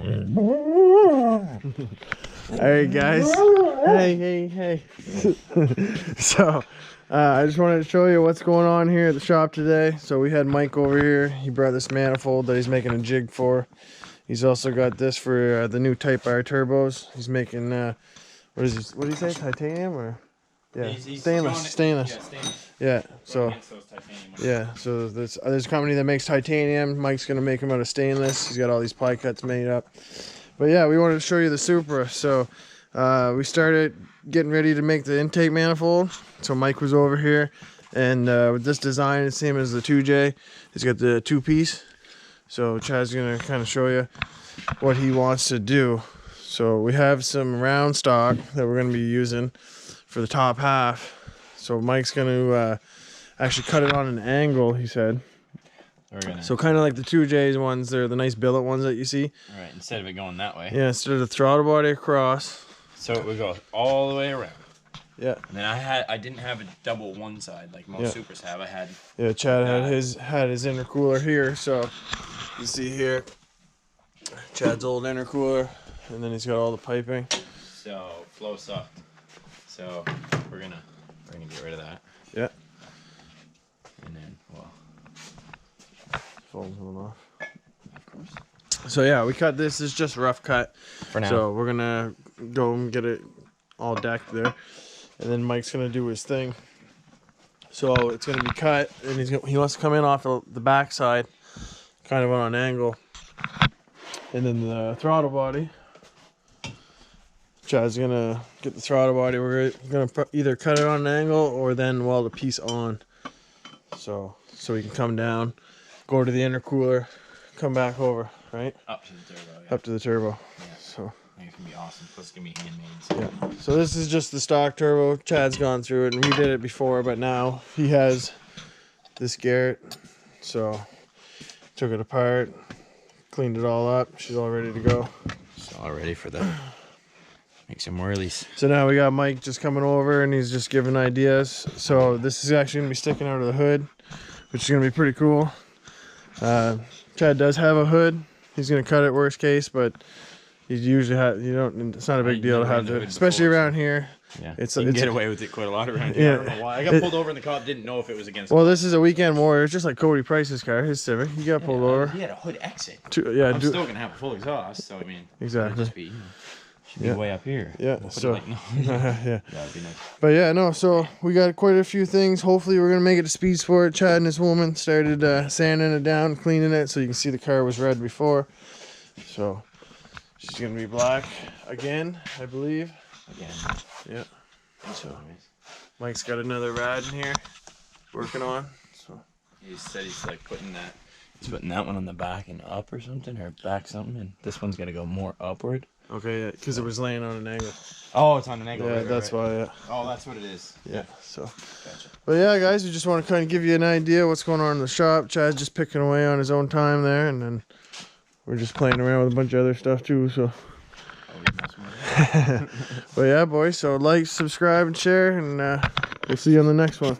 Alright guys, hey. So I just wanted to show you what's going on here at the shop today. So we had Mike over here. He brought this manifold that he's making a jig for. He's also got this for the new Type R turbos. He's making what do you say, titanium or stainless. Yeah, so there's a company that makes titanium. Mike's gonna make them out of stainless. He's got all these ply cuts made up. But yeah, we wanted to show you the Supra. So we started getting ready to make the intake manifold. So Mike was over here, and with this design, it's the same as the 2J. He's got the two-piece. So Chad's gonna kind of show you what he wants to do. So we have some round stock that we're gonna be using for the top half. So Mike's gonna actually cut it on an angle, he said. So kind of like the 2J's ones, they're the nice billet ones that you see. Right, instead of it going that way. Yeah, instead of the throttle body across. So it would go all the way around. Yeah. And then I didn't have a double one side like most Supras have. I had. Yeah, Chad had his intercooler here, so you see here, Chad's old intercooler, and then he's got all the piping. So flow sucked. So we're gonna get rid of that. Yeah. And then fold them off. Of course. So yeah, we cut this. It's just rough cut for now. So we're gonna go and get it all decked there, and then Mike's gonna do his thing. So it's gonna be cut, and he wants to come in off the back side, kind of on an angle, and then the throttle body. Chad's gonna get the throttle body. We're gonna either cut it on an angle or then weld a piece on, so we can come down, go to the intercooler, come back over, right? Up to the turbo. Yeah. Up to the turbo. Yeah. So I think it's gonna be awesome. Plus, it's gonna be handmade. So. yeah. So this is just the stock turbo. Chad's gone through it, and we did it before, but now he has this Garrett. So took it apart, cleaned it all up. She's all ready to go. It's all ready for the. Make some whirlies. So now we got Mike just coming over, and he's just giving ideas. So this is actually gonna be sticking out of the hood, which is gonna be pretty cool. Chad does have a hood. He's gonna cut it worst case, but you usually have it's not a big deal to have it, especially around here. Yeah, you can get away with it quite a lot around here. Yeah. I don't know why. I got pulled over in the cop. Didn't know if it was against. Well, this is a weekend warrior. It's just like Cody Price's car, his Civic. He got pulled over. He had a hood exit. I'm still gonna have a full exhaust, so I mean, exactly. Should be way up here. Yeah. So yeah, that'd be nice. But yeah, no. So we got quite a few things. Hopefully, we're gonna make it to Speed Sport. Chad and his woman started sanding it down, cleaning it, so you can see the car was red before. So she's gonna be black again, I believe. Again. Yeah. So Mike's got another rad in here, working on. So he said he's like putting that one on the back and up or something, or back something, and this one's gonna go more upward. Okay, yeah, because it was laying on an angle. Oh, it's on an angle. Yeah, right, that's why. Yeah. Oh, that's what it is. Yeah. So. Gotcha. But yeah, guys, we just want to kind of give you an idea what's going on in the shop. Chad's just picking away on his own time there, and then we're just playing around with a bunch of other stuff too. So. But yeah, boys. So like, subscribe, and share, and we'll see you on the next one.